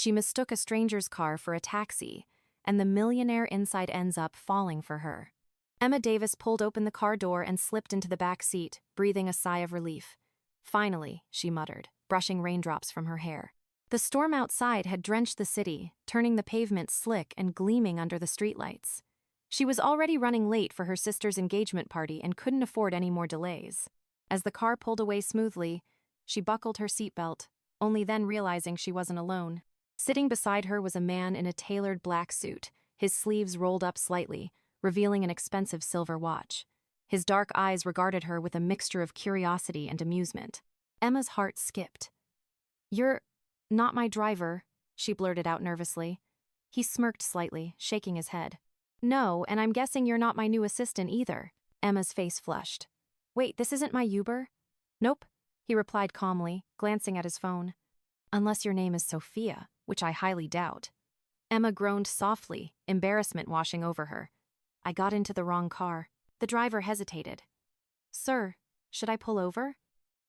She mistook a stranger's car for a taxi, and the millionaire inside ends up falling for her. Emma Davis pulled open the car door and slipped into the back seat, breathing a sigh of relief. Finally, she muttered, brushing raindrops from her hair. The storm outside had drenched the city, turning the pavement slick and gleaming under the streetlights. She was already running late for her sister's engagement party and couldn't afford any more delays. As the car pulled away smoothly, she buckled her seatbelt, only then realizing she wasn't alone. Sitting beside her was a man in a tailored black suit, his sleeves rolled up slightly, revealing an expensive silver watch. His dark eyes regarded her with a mixture of curiosity and amusement. Emma's heart skipped. "You're not my driver," she blurted out nervously. He smirked slightly, shaking his head. "No, and I'm guessing you're not my new assistant either." Emma's face flushed. "Wait, this isn't my Uber?" "Nope," he replied calmly, glancing at his phone. "Unless your name is Sophia, which I highly doubt." Emma groaned softly, embarrassment washing over her. "I got into the wrong car." The driver hesitated. "Sir, should I pull over?"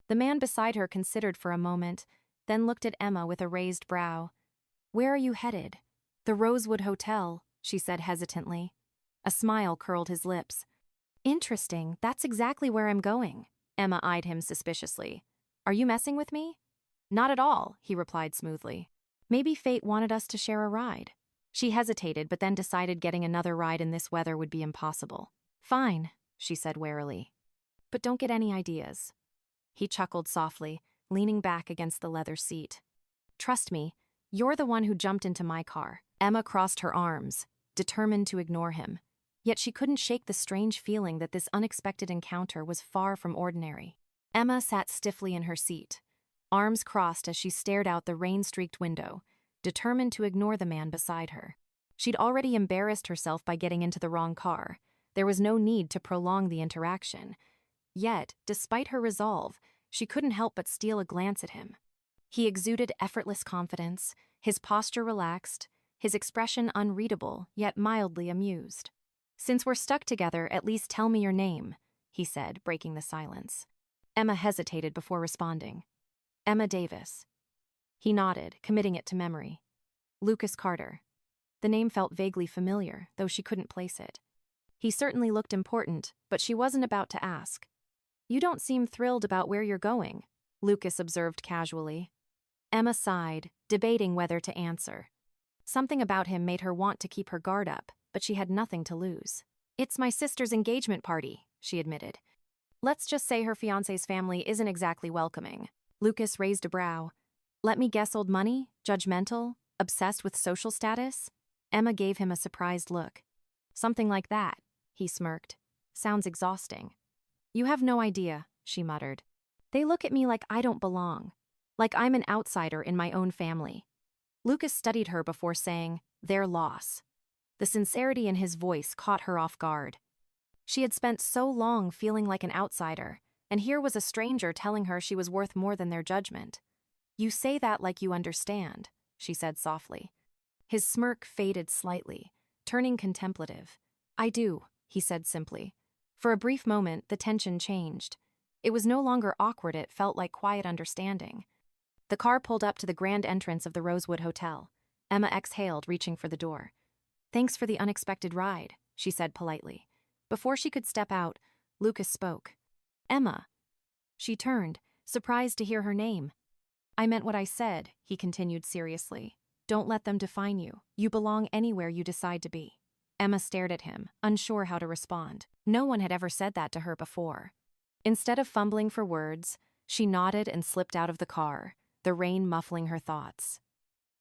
The man beside her considered for a moment, then looked at Emma with a raised brow. "Where are you headed?" "The Rosewood Hotel," she said hesitantly. A smile curled his lips. "Interesting, that's exactly where I'm going." Emma eyed him suspiciously. "Are you messing with me?" "Not at all," he replied smoothly. "Maybe fate wanted us to share a ride." She hesitated but then decided getting another ride in this weather would be impossible. "Fine," she said warily. "But don't get any ideas." He chuckled softly, leaning back against the leather seat. "Trust me, you're the one who jumped into my car." Emma crossed her arms, determined to ignore him. Yet she couldn't shake the strange feeling that this unexpected encounter was far from ordinary. Emma sat stiffly in her seat, arms crossed as she stared out the rain-streaked window, determined to ignore the man beside her. She'd already embarrassed herself by getting into the wrong car. There was no need to prolong the interaction. Yet, despite her resolve, she couldn't help but steal a glance at him. He exuded effortless confidence, his posture relaxed, his expression unreadable, yet mildly amused. "Since we're stuck together, at least tell me your name," he said, breaking the silence. Emma hesitated before responding. "Emma Davis." He nodded, committing it to memory. "Lucas Carter." The name felt vaguely familiar, though she couldn't place it. He certainly looked important, but she wasn't about to ask. "You don't seem thrilled about where you're going," Lucas observed casually. Emma sighed, debating whether to answer. Something about him made her want to keep her guard up, but she had nothing to lose. "It's my sister's engagement party," she admitted. "Let's just say her fiancé's family isn't exactly welcoming." Lucas raised a brow. "Let me guess, old money? Judgmental? Obsessed with social status?" Emma gave him a surprised look. "Something like that," he smirked. "Sounds exhausting." "You have no idea," she muttered. "They look at me like I don't belong. Like I'm an outsider in my own family." Lucas studied her before saying, "Their loss." The sincerity in his voice caught her off guard. She had spent so long feeling like an outsider, and here was a stranger telling her she was worth more than their judgment. "You say that like you understand," she said softly. His smirk faded slightly, turning contemplative. "I do," he said simply. For a brief moment, the tension changed. It was no longer awkward, it felt like quiet understanding. The car pulled up to the grand entrance of the Rosewood Hotel. Emma exhaled, reaching for the door. "Thanks for the unexpected ride," she said politely. Before she could step out, Lucas spoke. "Emma." She turned, surprised to hear her name. "I meant what I said," he continued seriously. "Don't let them define you. You belong anywhere you decide to be." Emma stared at him, unsure how to respond. No one had ever said that to her before. Instead of fumbling for words, she nodded and slipped out of the car, the rain muffling her thoughts.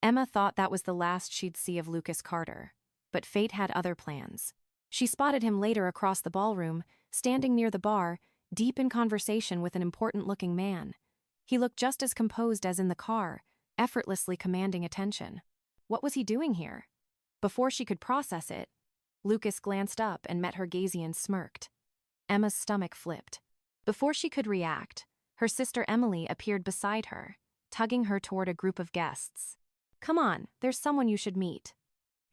Emma thought that was the last she'd see of Lucas Carter, but fate had other plans. She spotted him later across the ballroom, standing near the bar, deep in conversation with an important-looking man. He looked just as composed as in the car, effortlessly commanding attention. What was he doing here? Before she could process it, Lucas glanced up and met her gaze and smirked. Emma's stomach flipped. Before she could react, her sister Emily appeared beside her, tugging her toward a group of guests. "Come on, there's someone you should meet."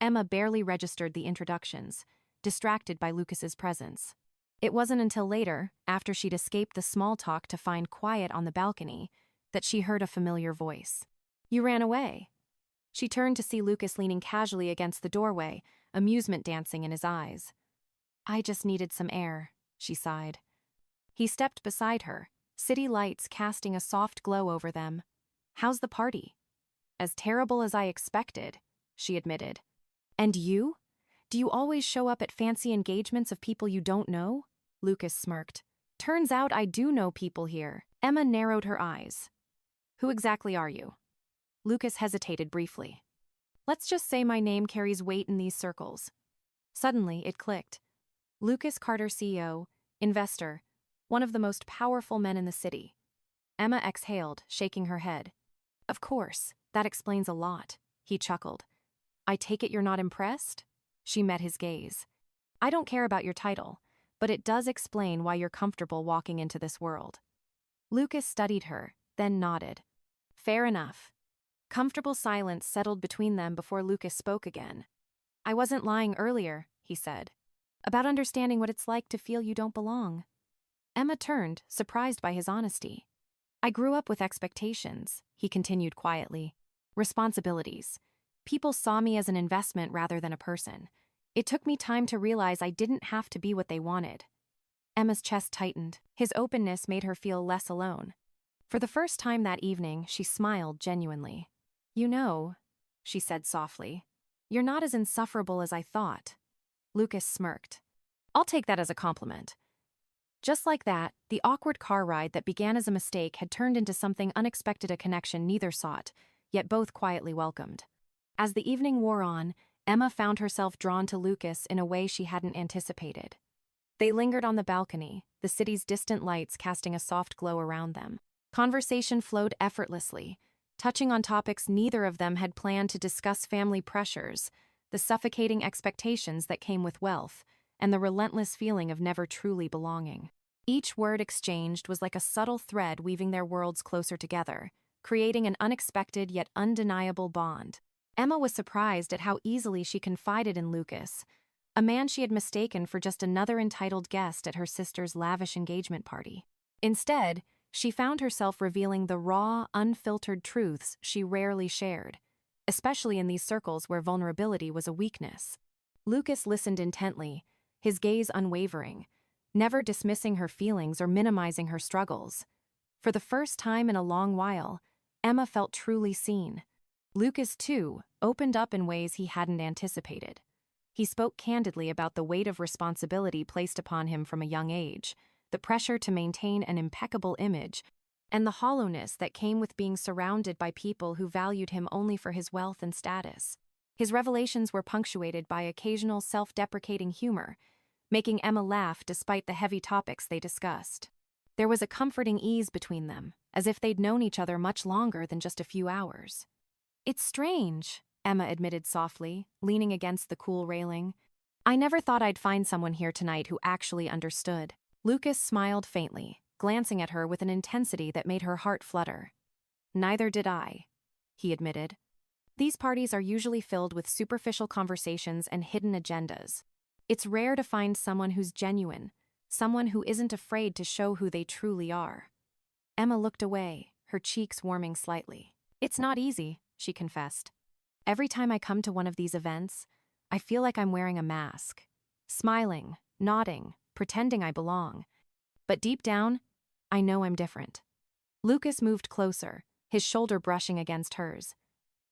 Emma barely registered the introductions, distracted by Lucas's presence. It wasn't until later, after she'd escaped the small talk to find quiet on the balcony, that she heard a familiar voice. "You ran away." She turned to see Lucas leaning casually against the doorway, amusement dancing in his eyes. I just needed some air, she sighed. He stepped beside her, city lights casting a soft glow over them. How's the party? As terrible as I expected, she admitted. And you? Do you always show up at fancy engagements of people you don't know? Lucas smirked. Turns out I do know people here. Emma narrowed her eyes. Who exactly are you? Lucas hesitated briefly. Let's just say my name carries weight in these circles. Suddenly, it clicked. Lucas Carter, CEO, investor, one of the most powerful men in the city. Emma exhaled, shaking her head. Of course, that explains a lot, he chuckled. I take it you're not impressed? She met his gaze. I don't care about your title, but it does explain why you're comfortable walking into this world. Lucas studied her, then nodded. Fair enough. Comfortable silence settled between them before Lucas spoke again. I wasn't lying earlier, he said, about understanding what it's like to feel you don't belong. Emma turned, surprised by his honesty. I grew up with expectations, he continued quietly. Responsibilities. People saw me as an investment rather than a person. It took me time to realize I didn't have to be what they wanted. Emma's chest tightened. His openness made her feel less alone. For the first time that evening, she smiled genuinely. You know, she said softly, you're not as insufferable as I thought. Lucas smirked. I'll take that as a compliment. Just like that, the awkward car ride that began as a mistake had turned into something unexpected, a connection neither sought, yet both quietly welcomed. As the evening wore on, Emma found herself drawn to Lucas in a way she hadn't anticipated. They lingered on the balcony, the city's distant lights casting a soft glow around them. Conversation flowed effortlessly, touching on topics neither of them had planned to discuss: family pressures, the suffocating expectations that came with wealth, and the relentless feeling of never truly belonging. Each word exchanged was like a subtle thread weaving their worlds closer together, creating an unexpected yet undeniable bond. Emma was surprised at how easily she confided in Lucas, a man she had mistaken for just another entitled guest at her sister's lavish engagement party. Instead, she found herself revealing the raw, unfiltered truths she rarely shared, especially in these circles where vulnerability was a weakness. Lucas listened intently, his gaze unwavering, never dismissing her feelings or minimizing her struggles. For the first time in a long while, Emma felt truly seen. Lucas, too, opened up in ways he hadn't anticipated. He spoke candidly about the weight of responsibility placed upon him from a young age, the pressure to maintain an impeccable image, and the hollowness that came with being surrounded by people who valued him only for his wealth and status. His revelations were punctuated by occasional self-deprecating humor, making Emma laugh despite the heavy topics they discussed. There was a comforting ease between them, as if they'd known each other much longer than just a few hours. It's strange, Emma admitted softly, leaning against the cool railing. I never thought I'd find someone here tonight who actually understood. Lucas smiled faintly, glancing at her with an intensity that made her heart flutter. Neither did I, he admitted. These parties are usually filled with superficial conversations and hidden agendas. It's rare to find someone who's genuine, someone who isn't afraid to show who they truly are. Emma looked away, her cheeks warming slightly. It's not easy, she confessed. Every time I come to one of these events, I feel like I'm wearing a mask, smiling, nodding, pretending I belong. But deep down, I know I'm different. Lucas moved closer, his shoulder brushing against hers.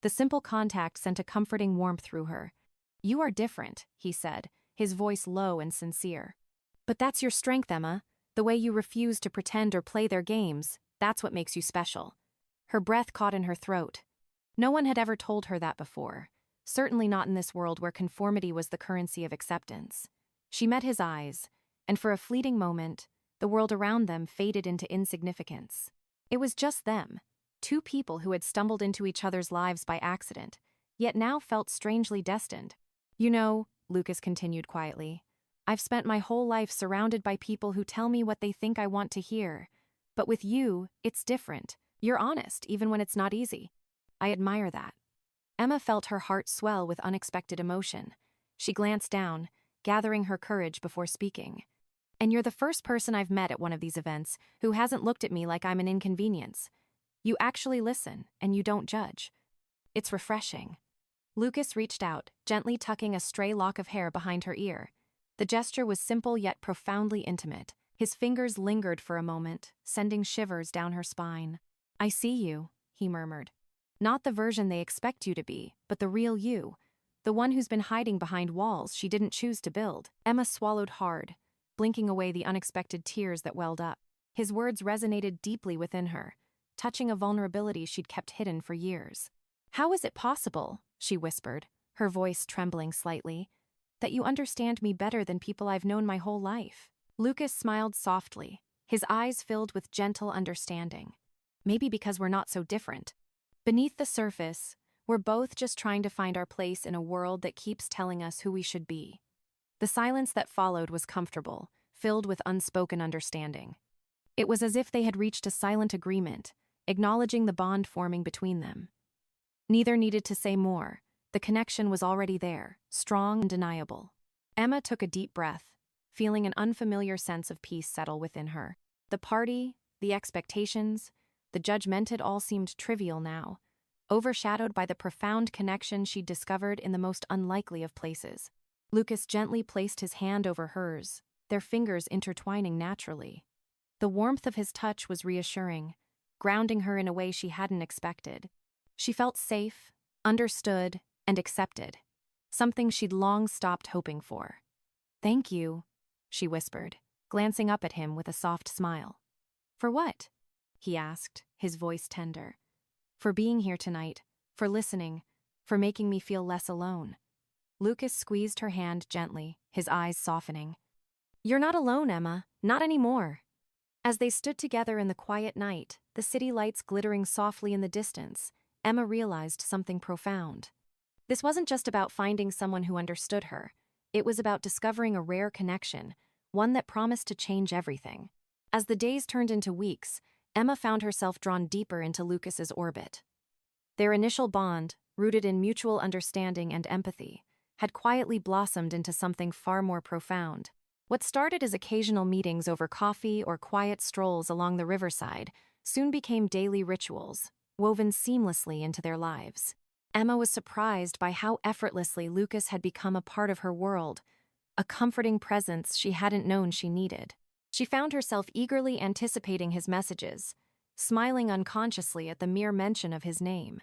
The simple contact sent a comforting warmth through her. You are different, he said, his voice low and sincere. But that's your strength, Emma. The way you refuse to pretend or play their games, that's what makes you special. Her breath caught in her throat. No one had ever told her that before, certainly not in this world where conformity was the currency of acceptance. She met his eyes, and for a fleeting moment, the world around them faded into insignificance. It was just them, two people who had stumbled into each other's lives by accident, yet now felt strangely destined. You know, Lucas continued quietly, I've spent my whole life surrounded by people who tell me what they think I want to hear. But with you, it's different. You're honest, even when it's not easy. I admire that. Emma felt her heart swell with unexpected emotion. She glanced down, gathering her courage before speaking. And you're the first person I've met at one of these events who hasn't looked at me like I'm an inconvenience. You actually listen, and you don't judge. It's refreshing. Lucas reached out, gently tucking a stray lock of hair behind her ear. The gesture was simple yet profoundly intimate. His fingers lingered for a moment, sending shivers down her spine. "I see you," he murmured. "Not the version they expect you to be, but the real you. The one who's been hiding behind walls she didn't choose to build." Emma swallowed hard, blinking away the unexpected tears that welled up. His words resonated deeply within her, touching a vulnerability she'd kept hidden for years. "How is it possible," she whispered, her voice trembling slightly, "that you understand me better than people I've known my whole life?" Lucas smiled softly, his eyes filled with gentle understanding. "Maybe because we're not so different. Beneath the surface, we're both just trying to find our place in a world that keeps telling us who we should be." The silence that followed was comfortable, filled with unspoken understanding. It was as if they had reached a silent agreement, acknowledging the bond forming between them. Neither needed to say more. The connection was already there, strong and undeniable. Emma took a deep breath, feeling an unfamiliar sense of peace settle within her. The party, the expectations, the judgment all seemed trivial now, overshadowed by the profound connection she'd discovered in the most unlikely of places. Lucas gently placed his hand over hers, their fingers intertwining naturally. The warmth of his touch was reassuring, grounding her in a way she hadn't expected. She felt safe, understood, and accepted, something she'd long stopped hoping for. "Thank you," she whispered, glancing up at him with a soft smile. "For what?" he asked, his voice tender. "For being here tonight, for listening, for making me feel less alone." Lucas squeezed her hand gently, his eyes softening. "You're not alone, Emma, not anymore." As they stood together in the quiet night, the city lights glittering softly in the distance, Emma realized something profound. This wasn't just about finding someone who understood her. It was about discovering a rare connection, one that promised to change everything. As the days turned into weeks, Emma found herself drawn deeper into Lucas's orbit. Their initial bond, rooted in mutual understanding and empathy, had quietly blossomed into something far more profound. What started as occasional meetings over coffee or quiet strolls along the riverside soon became daily rituals, woven seamlessly into their lives. Emma was surprised by how effortlessly Lucas had become a part of her world, a comforting presence she hadn't known she needed. She found herself eagerly anticipating his messages, smiling unconsciously at the mere mention of his name,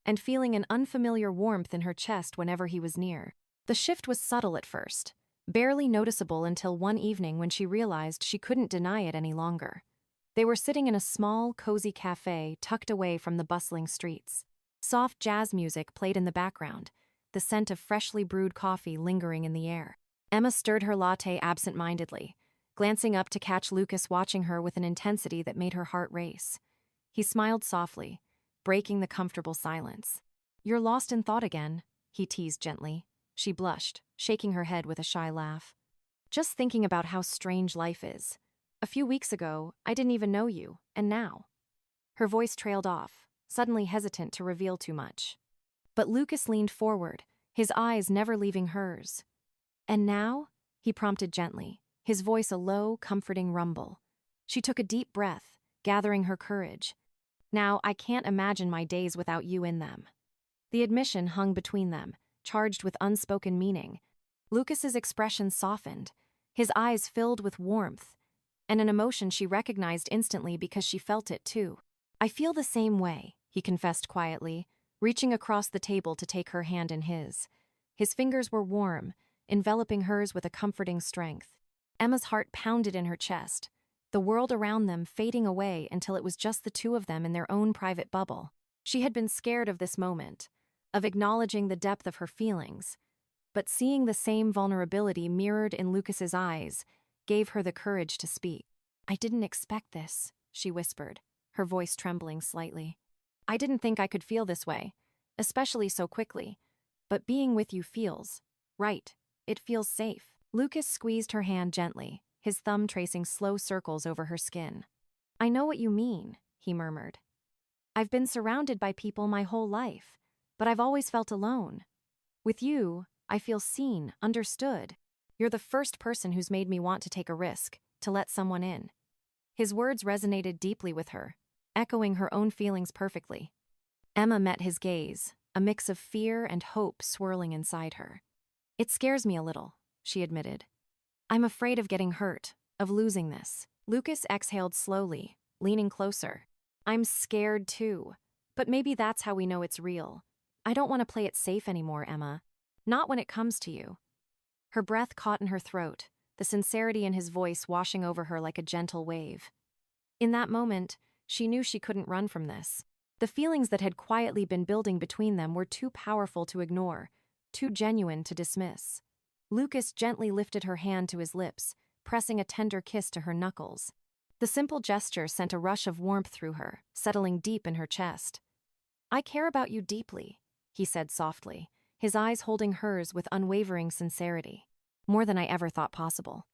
and feeling an unfamiliar warmth in her chest whenever he was near. The shift was subtle at first, barely noticeable until one evening when she realized she couldn't deny it any longer. They were sitting in a small, cozy cafe tucked away from the bustling streets. Soft jazz music played in the background, the scent of freshly brewed coffee lingering in the air. Emma stirred her latte absent-mindedly, glancing up to catch Lucas watching her with an intensity that made her heart race. He smiled softly, breaking the comfortable silence. "You're lost in thought again," he teased gently. She blushed, shaking her head with a shy laugh. "Just thinking about how strange life is. A few weeks ago, I didn't even know you, and now." Her voice trailed off, suddenly hesitant to reveal too much. But Lucas leaned forward, his eyes never leaving hers. "And now?" he prompted gently, his voice a low, comforting rumble. She took a deep breath, gathering her courage. "Now I can't imagine my days without you in them." The admission hung between them, charged with unspoken meaning. Lucas's expression softened, his eyes filled with warmth, and an emotion she recognized instantly because she felt it too. "I feel the same way," he confessed quietly, reaching across the table to take her hand in his. His fingers were warm, enveloping hers with a comforting strength. Emma's heart pounded in her chest, the world around them fading away until it was just the two of them in their own private bubble. She had been scared of this moment, of acknowledging the depth of her feelings, but seeing the same vulnerability mirrored in Lucas's eyes gave her the courage to speak. "I didn't expect this," she whispered, her voice trembling slightly. "I didn't think I could feel this way, especially so quickly, but being with you feels right. It feels safe." Lucas squeezed her hand gently, his thumb tracing slow circles over her skin. "I know what you mean," he murmured. "I've been surrounded by people my whole life, but I've always felt alone. With you, I feel seen, understood. You're the first person who's made me want to take a risk, to let someone in." His words resonated deeply with her, echoing her own feelings perfectly. Emma met his gaze, a mix of fear and hope swirling inside her. "It scares me a little," she admitted. "I'm afraid of getting hurt, of losing this." Lucas exhaled slowly, leaning closer. "I'm scared too, but maybe that's how we know it's real. I don't want to play it safe anymore, Emma. Not when it comes to you." Her breath caught in her throat, the sincerity in his voice washing over her like a gentle wave. In that moment, she knew she couldn't run from this. The feelings that had quietly been building between them were too powerful to ignore, too genuine to dismiss. Lucas gently lifted her hand to his lips, pressing a tender kiss to her knuckles. The simple gesture sent a rush of warmth through her, settling deep in her chest. "I care about you deeply," he said softly, his eyes holding hers with unwavering sincerity. "More than I ever thought possible."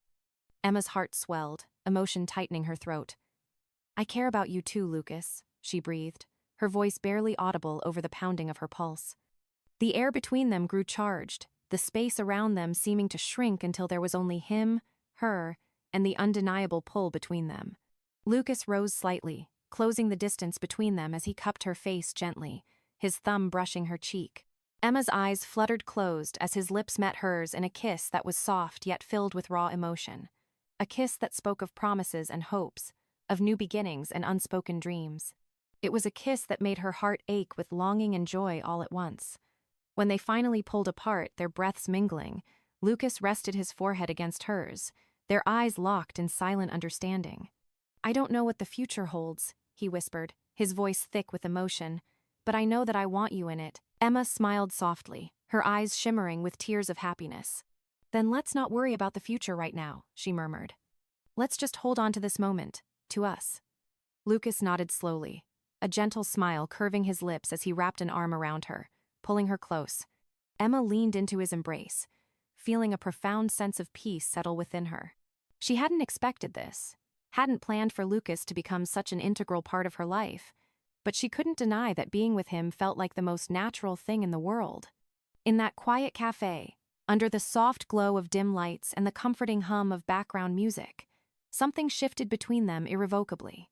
Emma's heart swelled, emotion tightening her throat. "I care about you too, Lucas," she breathed, her voice barely audible over the pounding of her pulse. The air between them grew charged, the space around them seeming to shrink until there was only him, her, and the undeniable pull between them. Lucas rose slightly, closing the distance between them as he cupped her face gently, his thumb brushing her cheek. Emma's eyes fluttered closed as his lips met hers in a kiss that was soft yet filled with raw emotion. A kiss that spoke of promises and hopes, of new beginnings and unspoken dreams. It was a kiss that made her heart ache with longing and joy all at once. When they finally pulled apart, their breaths mingling, Lucas rested his forehead against hers, their eyes locked in silent understanding. "I don't know what the future holds," he whispered, his voice thick with emotion, "but I know that I want you in it." Emma smiled softly, her eyes shimmering with tears of happiness. "Then let's not worry about the future right now," she murmured. "Let's just hold on to this moment, to us." Lucas nodded slowly, a gentle smile curving his lips as he wrapped an arm around her, pulling her close. Emma leaned into his embrace, feeling a profound sense of peace settle within her. She hadn't expected this, hadn't planned for Lucas to become such an integral part of her life, but she couldn't deny that being with him felt like the most natural thing in the world. In that quiet cafe, under the soft glow of dim lights and the comforting hum of background music, something shifted between them irrevocably.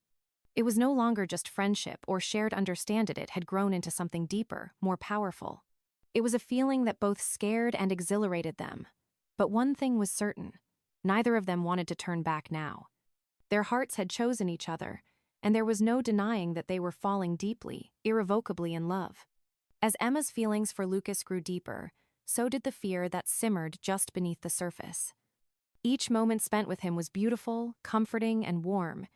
It was no longer just friendship or shared understanding, it had grown into something deeper, more powerful. It was a feeling that both scared and exhilarated them. But one thing was certain, neither of them wanted to turn back now. Their hearts had chosen each other, and there was no denying that they were falling deeply, irrevocably in love. As Emma's feelings for Lucas grew deeper, so did the fear that simmered just beneath the surface. Each moment spent with him was beautiful, comforting, and warm,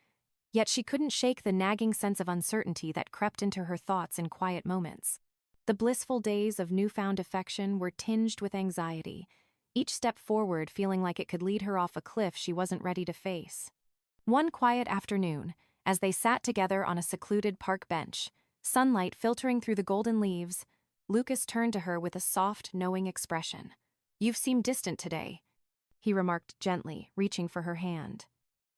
yet she couldn't shake the nagging sense of uncertainty that crept into her thoughts in quiet moments. The blissful days of newfound affection were tinged with anxiety, each step forward feeling like it could lead her off a cliff she wasn't ready to face. One quiet afternoon, as they sat together on a secluded park bench, sunlight filtering through the golden leaves, Lucas turned to her with a soft, knowing expression. "You've seemed distant today," he remarked gently, reaching for her hand.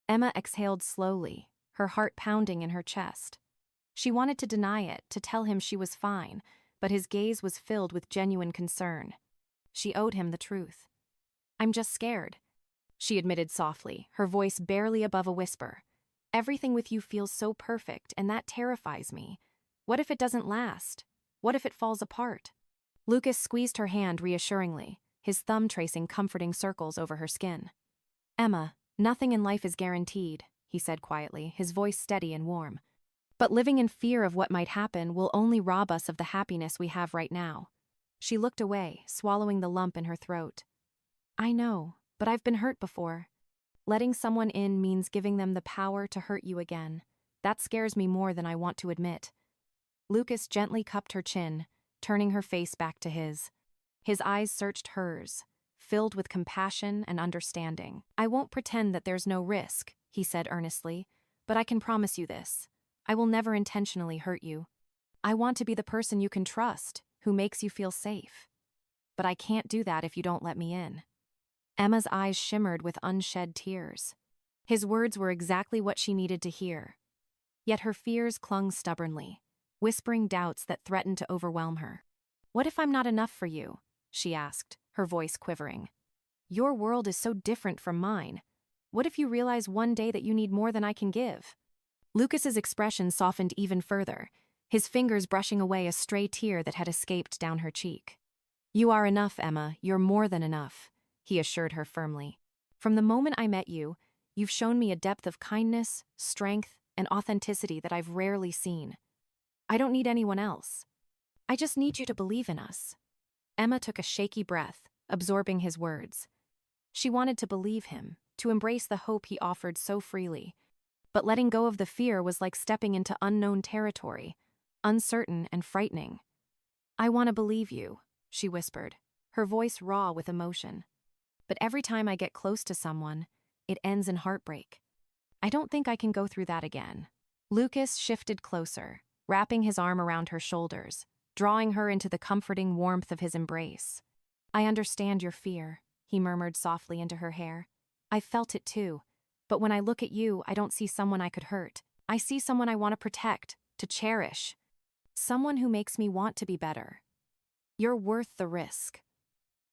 Emma exhaled slowly, her heart pounding in her chest. She wanted to deny it, to tell him she was fine, but his gaze was filled with genuine concern. She owed him the truth. "I'm just scared," she admitted softly, her voice barely above a whisper. "Everything with you feels so perfect, and that terrifies me. What if it doesn't last? What if it falls apart?" Lucas squeezed her hand reassuringly, his thumb tracing comforting circles over her skin. "Emma, nothing in life is guaranteed," he said quietly, his voice steady and warm. "But living in fear of what might happen will only rob us of the happiness we have right now." She looked away, swallowing the lump in her throat. "I know, but I've been hurt before. Letting someone in means giving them the power to hurt you again. That scares me more than I want to admit." Lucas gently cupped her chin, turning her face back to his. His eyes searched hers, filled with compassion and understanding. "I won't pretend that there's no risk," he said earnestly, "but I can promise you this. I will never intentionally hurt you. I want to be the person you can trust, who makes you feel safe. But I can't do that if you don't let me in." Emma's eyes shimmered with unshed tears. His words were exactly what she needed to hear. Yet her fears clung stubbornly, whispering doubts that threatened to overwhelm her. "What if I'm not enough for you?" she asked, her voice quivering. "Your world is so different from mine. What if you realize one day that you need more than I can give?" Lucas's expression softened even further, his fingers brushing away a stray tear that had escaped down her cheek. "You are enough, Emma, you're more than enough," he assured her firmly. "From the moment I met you, you've shown me a depth of kindness, strength, and authenticity that I've rarely seen. I don't need anyone else. I just need you to believe in us." Emma took a shaky breath, absorbing his words. She wanted to believe him, to embrace the hope he offered so freely. But letting go of the fear was like stepping into unknown territory, uncertain and frightening. "I want to believe you," she whispered, her voice raw with emotion. "But every time I get close to someone, it ends in heartbreak. I don't think I can go through that again." Lucas shifted closer, wrapping his arm around her shoulders, drawing her into the comforting warmth of his embrace. "I understand your fear," he murmured softly into her hair. "I've felt it too. But when I look at you, I don't see someone I could hurt. I see someone I want to protect, to cherish. Someone who makes me want to be better. You're worth the risk."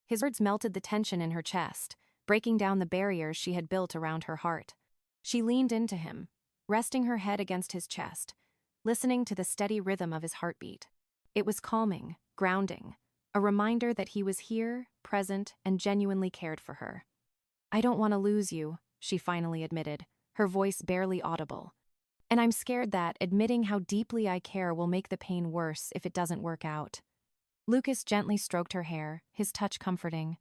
His words melted the tension in her chest, breaking down the barriers she had built around her heart. She leaned into him, resting her head against his chest, listening to the steady rhythm of his heartbeat. It was calming, grounding, a reminder that he was here, present, and genuinely cared for her. "I don't want to lose you," she finally admitted, her voice barely audible. "And I'm scared that admitting how deeply I care will make the pain worse if it doesn't work out." Lucas gently stroked her hair, his touch comforting.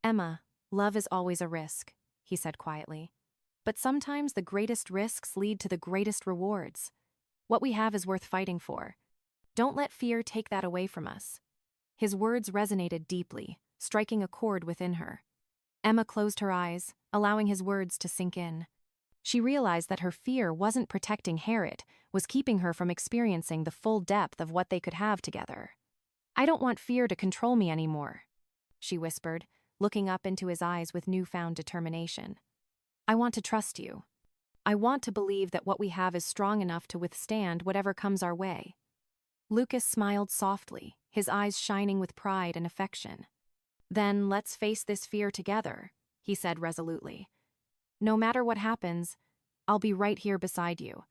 "Emma, love is always a risk," he said quietly. "But sometimes the greatest risks lead to the greatest rewards. What we have is worth fighting for. Don't let fear take that away from us." His words resonated deeply, striking a chord within her. Emma closed her eyes, allowing his words to sink in. She realized that her fear wasn't protecting Harriet, was keeping her from experiencing the full depth of what they could have together. "I don't want fear to control me anymore," she whispered, looking up into his eyes with newfound determination. "I want to trust you. I want to believe that what we have is strong enough to withstand whatever comes our way." Lucas smiled softly, his eyes shining with pride and affection. "Then let's face this fear together," he said resolutely. "No matter what happens, I'll be right here beside you.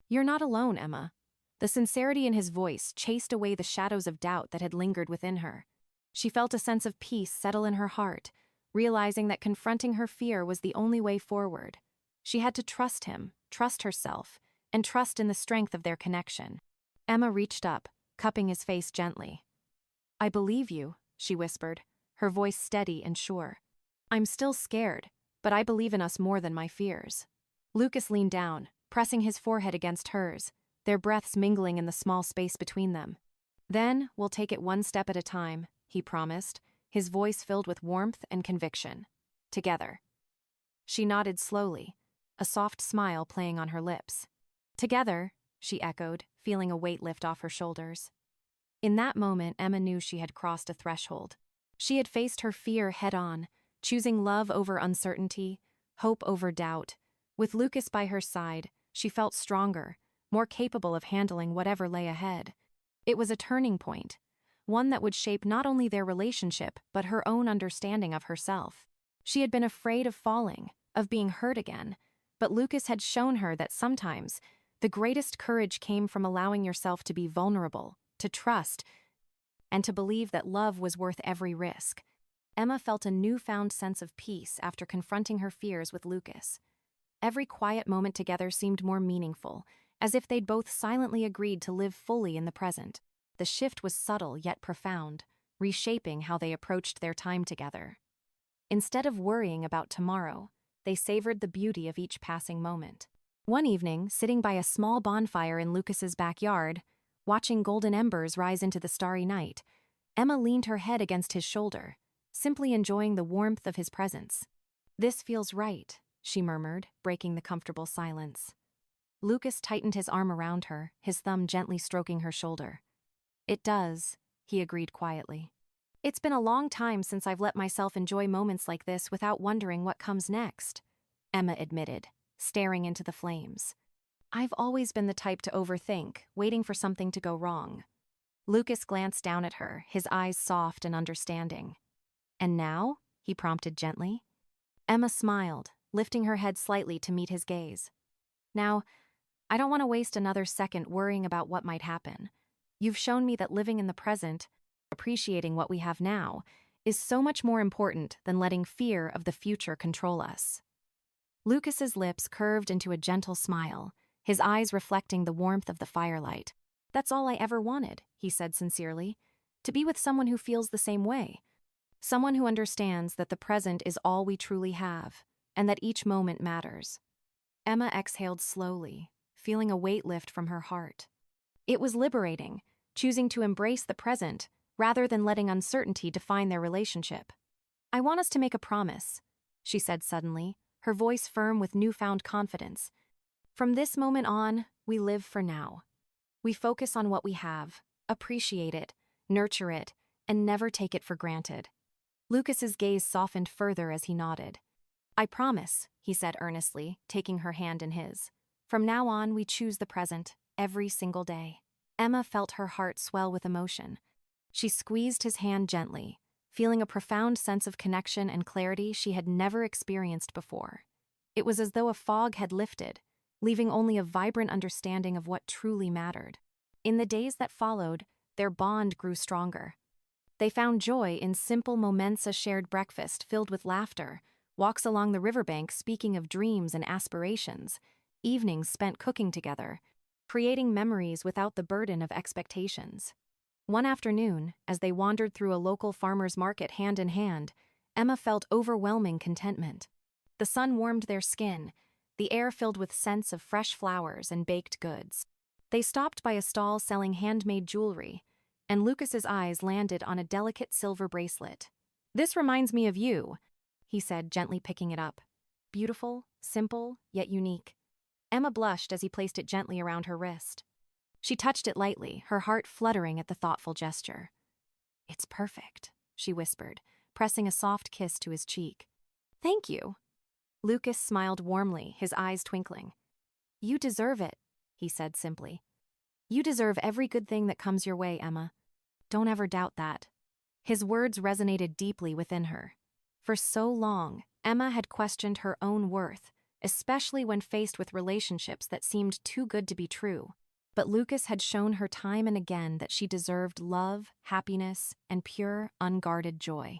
You're not alone, Emma." The sincerity in his voice chased away the shadows of doubt that had lingered within her. She felt a sense of peace settle in her heart, realizing that confronting her fear was the only way forward. She had to trust him, trust herself, and trust in the strength of their connection. Emma reached up, cupping his face gently. "I believe you," she whispered, her voice steady and sure. "I'm still scared, but I believe in us more than my fears." Lucas leaned down, pressing his forehead against hers, their breaths mingling in the small space between them. "Then we'll take it one step at a time," he promised, his voice filled with warmth and conviction. "Together." She nodded slowly, a soft smile playing on her lips. "Together," she echoed, feeling a weight lift off her shoulders. In that moment, Emma knew she had crossed a threshold. She had faced her fear head-on, choosing love over uncertainty, hope over doubt. With Lucas by her side, she felt stronger, more capable of handling whatever lay ahead. It was a turning point, one that would shape not only their relationship but her own understanding of herself. She had been afraid of falling, of being hurt again, but Lucas had shown her that sometimes the greatest courage came from allowing yourself to be vulnerable, to trust, and to believe that love was worth every risk. Emma felt a newfound sense of peace after confronting her fears with Lucas. Every quiet moment together seemed more meaningful, as if they'd both silently agreed to live fully in the present. The shift was subtle yet profound, reshaping how they approached their time together. Instead of worrying about tomorrow, they savored the beauty of each passing moment. One evening, sitting by a small bonfire in Lucas's backyard, watching golden embers rise into the starry night, Emma leaned her head against his shoulder, simply enjoying the warmth of his presence. "This feels right," she murmured, breaking the comfortable silence. Lucas tightened his arm around her, his thumb gently stroking her shoulder. "It does," he agreed quietly. "It's been a long time since I've let myself enjoy moments like this without wondering what comes next," Emma admitted, staring into the flames. "I've always been the type to overthink, waiting for something to go wrong." Lucas glanced down at her, his eyes soft and understanding. "And now?" he prompted gently. Emma smiled, lifting her head slightly to meet his gaze. "Now, I don't want to waste another second worrying about what might happen. You've shown me that living in the present, appreciating what we have now, is so much more important than letting fear of the future control us. Lucas's lips curved into a gentle smile, his eyes reflecting the warmth of the firelight. That's all I ever wanted, he said sincerely, to be with someone who feels the same way. Someone who understands that the present is all we truly have, and that each moment matters. Emma exhaled slowly, feeling a weight lift from her heart. It was liberating, choosing to embrace the present rather than letting uncertainty define their relationship. I want us to make a promise, she said suddenly, her voice firm with newfound confidence. From this moment on, we live for now. We focus on what we have, appreciate it, nurture it, and never take it for granted. Lucas's gaze softened further as he nodded. I promise, he said earnestly, taking her hand in his. From now on, we choose the present, every single day. Emma felt her heart swell with emotion. She squeezed his hand gently, feeling a profound sense of connection and clarity she had never experienced before. It was as though a fog had lifted, leaving only a vibrant understanding of what truly mattered. In the days that followed, their bond grew stronger. They found joy in simple moments: a shared breakfast filled with laughter, walks along the riverbank speaking of dreams and aspirations, evenings spent cooking together, creating memories without the burden of expectations. One afternoon, as they wandered through a local farmer's market hand in hand, Emma felt overwhelming contentment. The sun warmed their skin, the air filled with scents of fresh flowers and baked goods. They stopped by a stall selling handmade jewelry, and Lucas's eyes landed on a delicate silver bracelet. This reminds me of you, he said, gently picking it up. Beautiful, simple, yet unique. Emma blushed as he placed it gently around her wrist. She touched it lightly, her heart fluttering at the thoughtful gesture. It's perfect, she whispered, pressing a soft kiss to his cheek. Thank you. Lucas smiled warmly, his eyes twinkling. You deserve it, he said simply. You deserve every good thing that comes your way, Emma. Don't ever doubt that. His words resonated deeply within her. For so long, Emma had questioned her own worth, especially when faced with relationships that seemed too good to be true. But Lucas had shown her time and again that she deserved love, happiness, and pure, unguarded joy.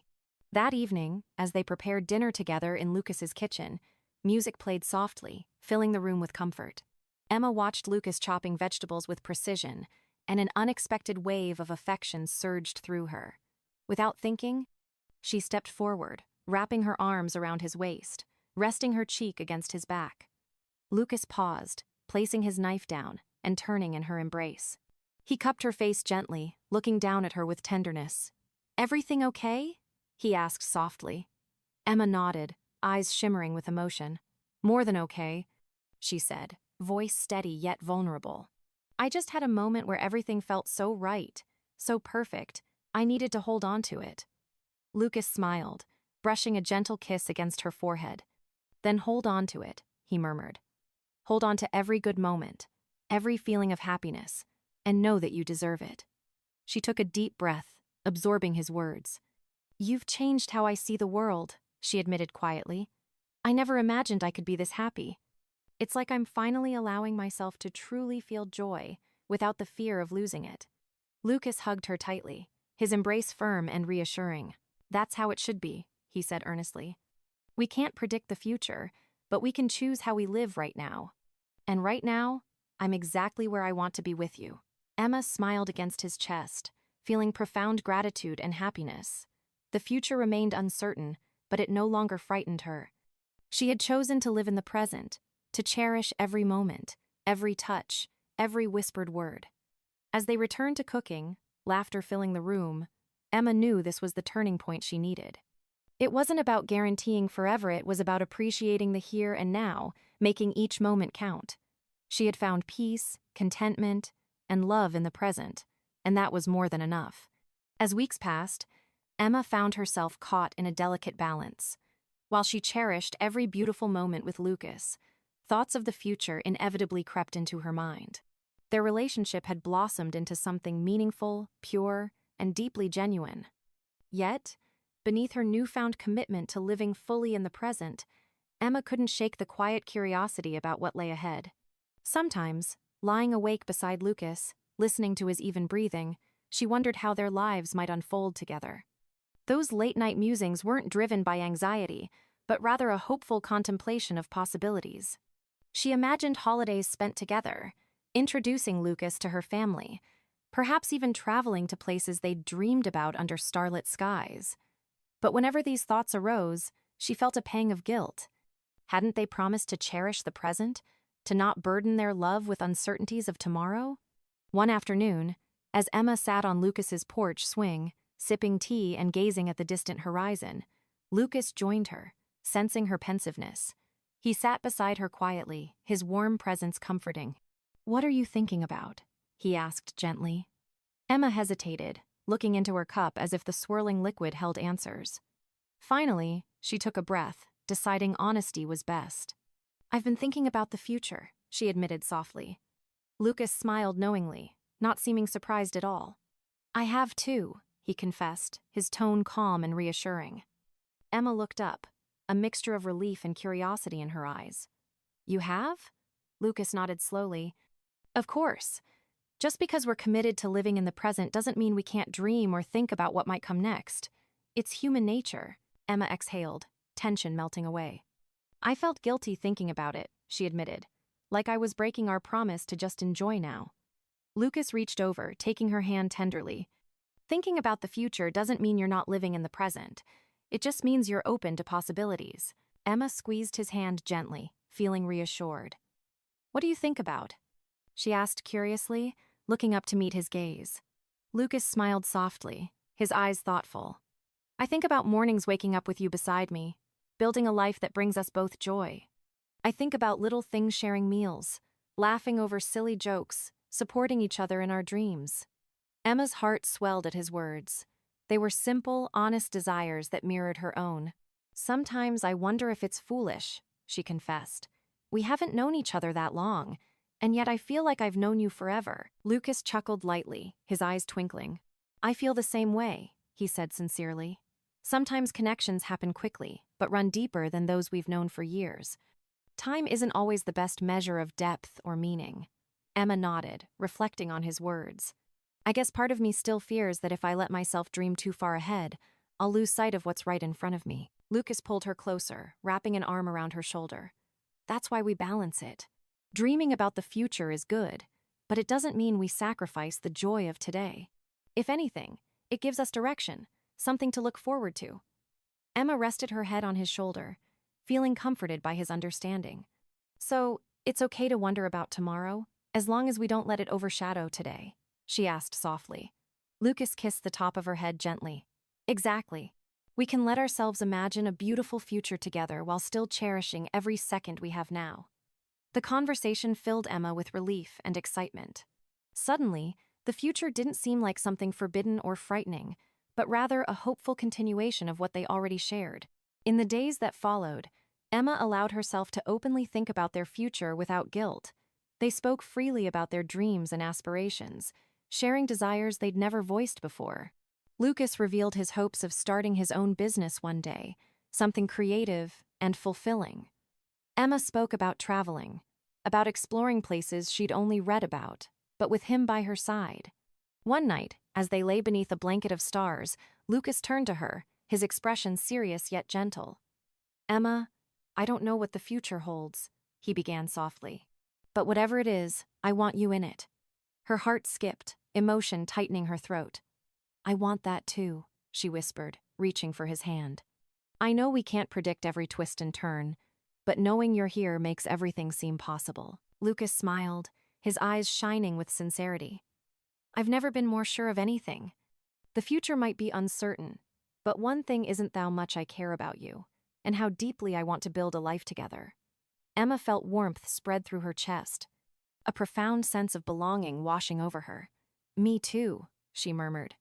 That evening, as they prepared dinner together in Lucas's kitchen, music played softly, filling the room with comfort. Emma watched Lucas chopping vegetables with precision, and an unexpected wave of affection surged through her. Without thinking, she stepped forward, wrapping her arms around his waist, resting her cheek against his back. Lucas paused, placing his knife down and turning in her embrace. He cupped her face gently, looking down at her with tenderness. Everything okay? He asked softly. Emma nodded, eyes shimmering with emotion. More than okay, she said, voice steady yet vulnerable. I just had a moment where everything felt so right, so perfect, I needed to hold on to it. Lucas smiled, brushing a gentle kiss against her forehead. Then hold on to it, he murmured. Hold on to every good moment, every feeling of happiness, and know that you deserve it. She took a deep breath, absorbing his words. You've changed how I see the world, she admitted quietly. I never imagined I could be this happy. It's like I'm finally allowing myself to truly feel joy without the fear of losing it. Lucas hugged her tightly, his embrace firm and reassuring. That's how it should be, he said earnestly. We can't predict the future, but we can choose how we live right now. And right now, I'm exactly where I want to be with you. Emma smiled against his chest, feeling profound gratitude and happiness. The future remained uncertain, but it no longer frightened her. She had chosen to live in the present, to cherish every moment, every touch, every whispered word. As they returned to cooking, laughter filling the room, Emma knew this was the turning point she needed. It wasn't about guaranteeing forever, it was about appreciating the here and now, making each moment count. She had found peace, contentment, and love in the present, and that was more than enough. As weeks passed, Emma found herself caught in a delicate balance. While she cherished every beautiful moment with Lucas, thoughts of the future inevitably crept into her mind. Their relationship had blossomed into something meaningful, pure, and deeply genuine. Yet, beneath her newfound commitment to living fully in the present, Emma couldn't shake the quiet curiosity about what lay ahead. Sometimes, lying awake beside Lucas, listening to his even breathing, she wondered how their lives might unfold together. Those late-night musings weren't driven by anxiety, but rather a hopeful contemplation of possibilities. She imagined holidays spent together, introducing Lucas to her family, perhaps even traveling to places they'd dreamed about under starlit skies. But whenever these thoughts arose, she felt a pang of guilt. Hadn't they promised to cherish the present, to not burden their love with uncertainties of tomorrow? One afternoon, as Emma sat on Lucas's porch swing, sipping tea and gazing at the distant horizon, Lucas joined her, sensing her pensiveness. He sat beside her quietly, his warm presence comforting. "What are you thinking about?" he asked gently. Emma hesitated, looking into her cup as if the swirling liquid held answers. Finally, she took a breath, deciding honesty was best. "I've been thinking about the future," she admitted softly. Lucas smiled knowingly, not seeming surprised at all. "I have too," he confessed, his tone calm and reassuring. Emma looked up, a mixture of relief and curiosity in her eyes. "You have?" Lucas nodded slowly. "Of course. Just because we're committed to living in the present doesn't mean we can't dream or think about what might come next. It's human nature," Emma exhaled, tension melting away. "I felt guilty thinking about it," she admitted, like I was breaking our promise to just enjoy now. Lucas reached over, taking her hand tenderly. "Thinking about the future doesn't mean you're not living in the present. It just means you're open to possibilities." Emma squeezed his hand gently, feeling reassured. "What do you think about?" she asked curiously, looking up to meet his gaze. Lucas smiled softly, his eyes thoughtful. "I think about mornings waking up with you beside me, building a life that brings us both joy. I think about little things, sharing meals, laughing over silly jokes, supporting each other in our dreams." Emma's heart swelled at his words. They were simple, honest desires that mirrored her own. "Sometimes I wonder if it's foolish," she confessed. "We haven't known each other that long, and yet I feel like I've known you forever." Lucas chuckled lightly, his eyes twinkling. "I feel the same way," he said sincerely. "Sometimes connections happen quickly, but run deeper than those we've known for years. Time isn't always the best measure of depth or meaning." Emma nodded, reflecting on his words. "I guess part of me still fears that if I let myself dream too far ahead, I'll lose sight of what's right in front of me." Lucas pulled her closer, wrapping an arm around her shoulder. "That's why we balance it. Dreaming about the future is good, but it doesn't mean we sacrifice the joy of today. If anything, it gives us direction, something to look forward to." Emma rested her head on his shoulder, feeling comforted by his understanding. "So, it's okay to wonder about tomorrow, as long as we don't let it overshadow today?" she asked softly. Lucas kissed the top of her head gently. "Exactly. We can let ourselves imagine a beautiful future together while still cherishing every second we have now." The conversation filled Emma with relief and excitement. Suddenly, the future didn't seem like something forbidden or frightening, but rather a hopeful continuation of what they already shared. In the days that followed, Emma allowed herself to openly think about their future without guilt. They spoke freely about their dreams and aspirations, sharing desires they'd never voiced before. Lucas revealed his hopes of starting his own business one day, something creative and fulfilling. Emma spoke about traveling, about exploring places she'd only read about, but with him by her side. One night, as they lay beneath a blanket of stars, Lucas turned to her, his expression serious yet gentle. "Emma, I don't know what the future holds," he began softly. "But whatever it is, I want you in it." Her heart skipped, emotion tightening her throat. "I want that too," she whispered, reaching for his hand. "I know we can't predict every twist and turn, but knowing you're here makes everything seem possible." Lucas smiled, his eyes shining with sincerity. "I've never been more sure of anything. The future might be uncertain, but one thing isn't how much I care about you, and how deeply I want to build a life together." Emma felt warmth spread through her chest, a profound sense of belonging washing over her. "Me too," she murmured.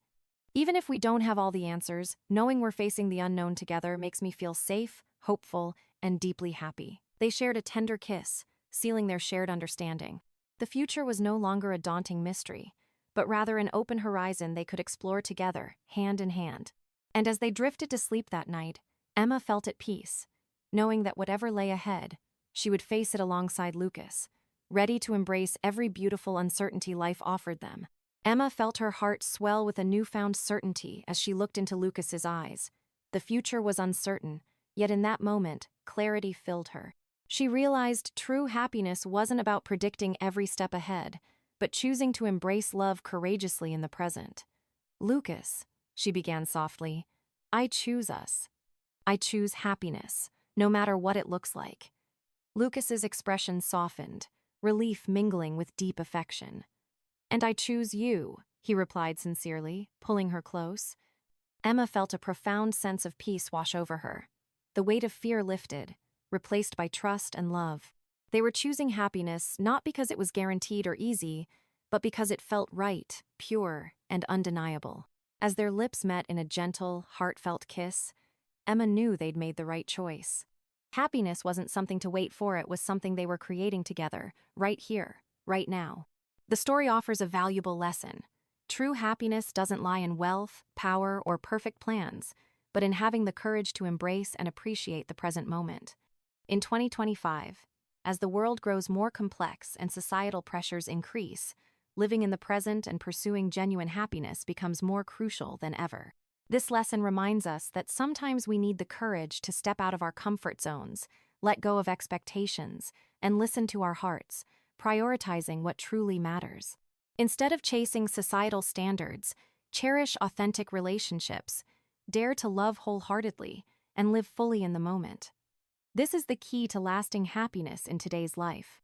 "Even if we don't have all the answers, knowing we're facing the unknown together makes me feel safe, hopeful, and deeply happy." They shared a tender kiss, sealing their shared understanding. The future was no longer a daunting mystery, but rather an open horizon they could explore together, hand in hand. And as they drifted to sleep that night, Emma felt at peace, knowing that whatever lay ahead, she would face it alongside Lucas, ready to embrace every beautiful uncertainty life offered them. Emma felt her heart swell with a newfound certainty as she looked into Lucas's eyes. The future was uncertain, yet in that moment, clarity filled her. She realized true happiness wasn't about predicting every step ahead, but choosing to embrace love courageously in the present. "Lucas," she began softly, "I choose us. I choose happiness, no matter what it looks like." Lucas's expression softened, relief mingling with deep affection. "And I choose you," he replied sincerely, pulling her close. Emma felt a profound sense of peace wash over her. The weight of fear lifted, replaced by trust and love. They were choosing happiness not because it was guaranteed or easy, but because it felt right, pure, and undeniable. As their lips met in a gentle, heartfelt kiss, Emma knew they'd made the right choice. Happiness wasn't something to wait for, it was something they were creating together, right here, right now. The story offers a valuable lesson. True happiness doesn't lie in wealth, power, or perfect plans, but in having the courage to embrace and appreciate the present moment. In 2025, as the world grows more complex and societal pressures increase, living in the present and pursuing genuine happiness becomes more crucial than ever. This lesson reminds us that sometimes we need the courage to step out of our comfort zones, let go of expectations, and listen to our hearts, prioritizing what truly matters. Instead of chasing societal standards, cherish authentic relationships, dare to love wholeheartedly, and live fully in the moment. This is the key to lasting happiness in today's life.